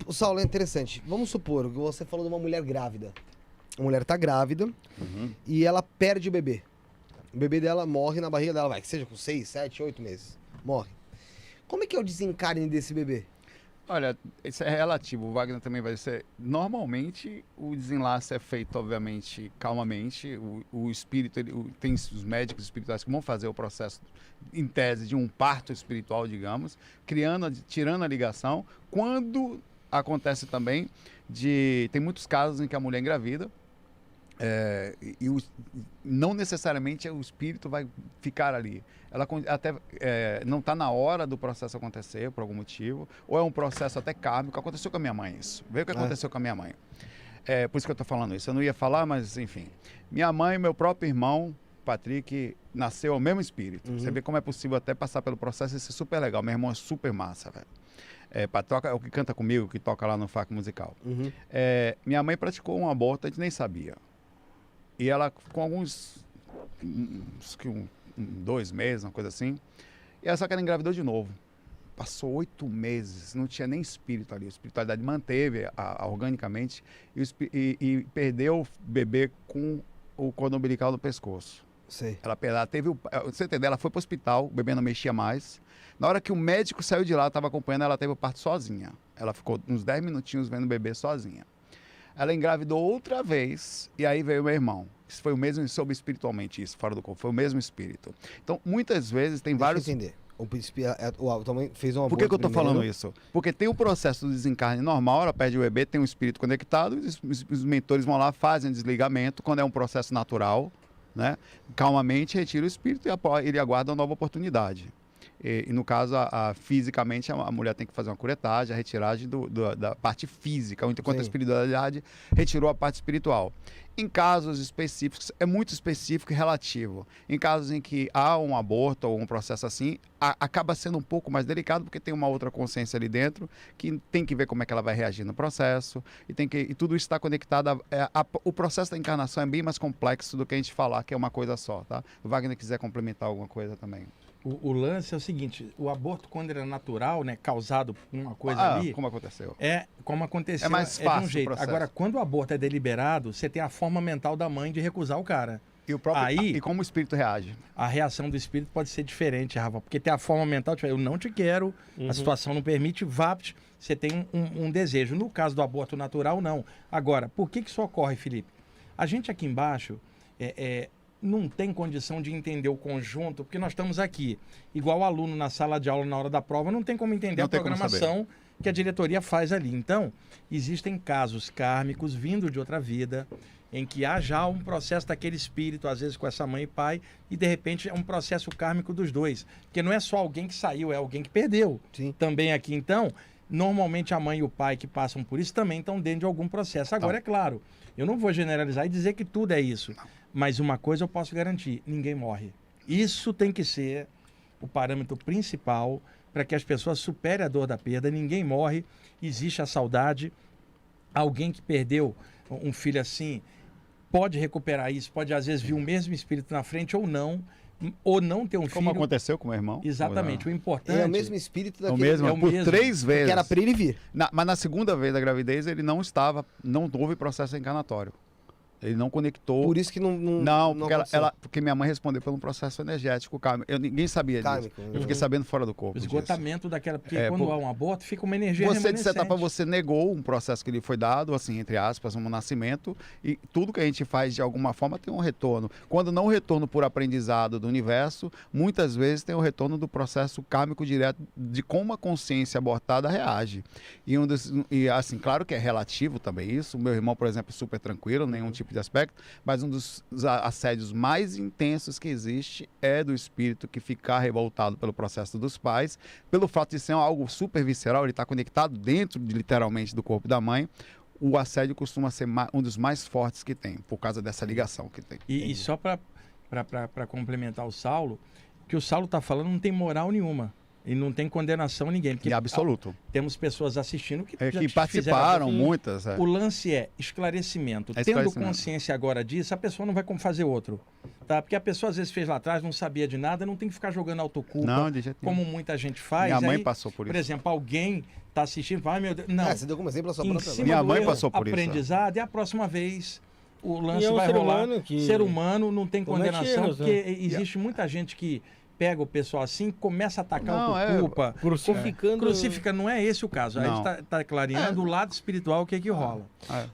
O Saulo, é interessante. Vamos supor que você falou de uma mulher grávida. A mulher tá grávida e ela perde o bebê. O bebê dela morre na barriga dela, vai, que seja com 6, 7, 8 meses. Morre. Como é que é o desencarne desse bebê? Olha, isso é relativo. O Wagner também vai ser. Normalmente, o desenlace é feito, obviamente, calmamente. O espírito, tem os médicos espirituais que vão fazer o processo, em tese, de um parto espiritual, digamos, tirando a ligação. Quando acontece também tem muitos casos em que a mulher engravida. Não necessariamente o espírito vai ficar ali. Ela até não está na hora do processo acontecer por algum motivo, ou é um processo até kármico. Aconteceu com a minha mãe isso. Vê o que aconteceu com a minha mãe. Por isso que eu estou falando isso. Eu não ia falar, mas enfim. Minha mãe e meu próprio irmão, Patrick, nasceu ao mesmo espírito. Você vê como é possível até passar pelo processo e ser super legal. Meu irmão é super massa, velho. É o que canta comigo, que toca lá no FAC musical. Minha mãe praticou um aborto, a gente nem sabia. E ela, com alguns 2 meses, uma coisa assim, e ela só que ela engravidou de novo. Passou 8 meses, não tinha nem espírito ali. A espiritualidade manteve organicamente e perdeu o bebê com o cordão umbilical no pescoço. Sei. Ela teve você entendeu? Ela foi para o hospital, o bebê não mexia mais. Na hora que o médico saiu de lá, estava acompanhando, ela teve o parto sozinha. Ela ficou uns 10 minutinhos vendo o bebê sozinha. Ela engravidou outra vez e aí veio meu irmão. Isso foi o mesmo, soube espiritualmente isso, fora do corpo, foi o mesmo espírito. Então, muitas vezes tem vários... Deixa eu entender. O também fez um aborto. Por que eu estou primeiro. falando isso? Porque tem o processo do desencarne normal, ela perde o bebê, tem um espírito conectado, os mentores vão lá, fazem o desligamento, quando é um processo natural, né? Calmamente retira o espírito e ele aguarda uma nova oportunidade. E no caso, fisicamente, a mulher tem que fazer uma curetagem, a retiragem da parte física, enquanto a espiritualidade retirou a parte espiritual. Em casos específicos, é muito específico e relativo. Em casos em que há um aborto ou um processo assim, acaba sendo um pouco mais delicado, porque tem uma outra consciência ali dentro, que tem que ver como é que ela vai reagir no processo, e tudo isso está conectado. O processo da encarnação é bem mais complexo do que a gente falar que é uma coisa só, tá? Se o Wagner quiser complementar alguma coisa também. O lance é o seguinte, o aborto, quando ele é natural, né, causado por uma coisa ali... Como aconteceu. Como aconteceu, é mais fácil de um jeito. Agora, quando o aborto é deliberado, você tem a forma mental da mãe de recusar o cara. E como o espírito reage? A reação do espírito pode ser diferente, Rafa, porque tem a forma mental, tipo, eu não te quero, a situação não permite, você tem um desejo. No caso do aborto natural, não. Agora, por que isso ocorre, Felipe? A gente aqui embaixo... não tem condição de entender o conjunto, porque nós estamos aqui, igual o aluno na sala de aula na hora da prova, não tem como entender a programação que a diretoria faz ali. Então, existem casos kármicos vindo de outra vida, em que há já um processo daquele espírito, às vezes com essa mãe e pai, e de repente é um processo kármico dos dois. Porque não é só alguém que saiu, é alguém que perdeu. Sim. Também aqui, então... Normalmente a mãe e o pai que passam por isso também estão dentro de algum processo. Agora, é claro, eu não vou generalizar e dizer que tudo é isso. Mas uma coisa eu posso garantir, ninguém morre. Isso tem que ser o parâmetro principal para que as pessoas superem a dor da perda. Ninguém morre, existe a saudade. Alguém que perdeu um filho assim pode recuperar isso, pode às vezes vir o mesmo espírito na frente ou não ter um filho. Como aconteceu com o meu irmão. Exatamente, o importante... É o mesmo espírito daquele... por 3 vezes. Que era para ele vir. Mas na segunda vez da gravidez ele não houve processo encarnatório. Ele não conectou. Por isso que não porque minha mãe respondeu por um processo energético kármico. Ninguém sabia disso. Eu fiquei sabendo fora do corpo. O esgotamento daquela. Porque quando há um aborto, fica uma energia Você, remanescente. de certa forma, você negou um processo que lhe foi dado, assim, entre aspas, um nascimento. E tudo que a gente faz, de alguma forma, tem um retorno. Quando não retorno por aprendizado do universo, muitas vezes tem o retorno do processo kármico direto de como a consciência abortada reage. E assim, claro que é relativo também isso. O meu irmão, por exemplo, é super tranquilo, nenhum tipo de aspecto, mas um dos assédios mais intensos que existe é do espírito que ficar revoltado pelo processo dos pais, pelo fato de ser algo super visceral, ele está conectado dentro, literalmente, do corpo da mãe. O assédio costuma ser um dos mais fortes que tem, por causa dessa ligação que tem. E só para complementar o Saulo, que o Saulo está falando não tem moral nenhuma. E não tem condenação a ninguém. Porque Em absoluto. temos pessoas assistindo que, É, já que fizeram participaram, assim. muitas. O lance é esclarecimento. É Tendo esclarecimento. consciência agora disso, a pessoa não vai como fazer outro. Tá? Porque a pessoa às vezes fez lá atrás, não sabia de nada, não tem que ficar jogando autoculpa, Não, de jeito nenhum. como muita gente faz. Minha mãe Aí, passou por isso. exemplo, alguém está assistindo e fala, ai meu Deus, não. Você deu como exemplo a sua Em própria cima Minha do mãe erro, passou por isso, aprendizado, e a próxima vez o lance E é um vai ser rolar. humano que Ser humano não tem comete condenação, erros, porque né? existe muita gente que pega o pessoal assim, começa a atacar Não, autoculpa, Crucificando. crucifica, não é esse o caso. Aí a Não. gente está clareando o lado espiritual, o que rola. É.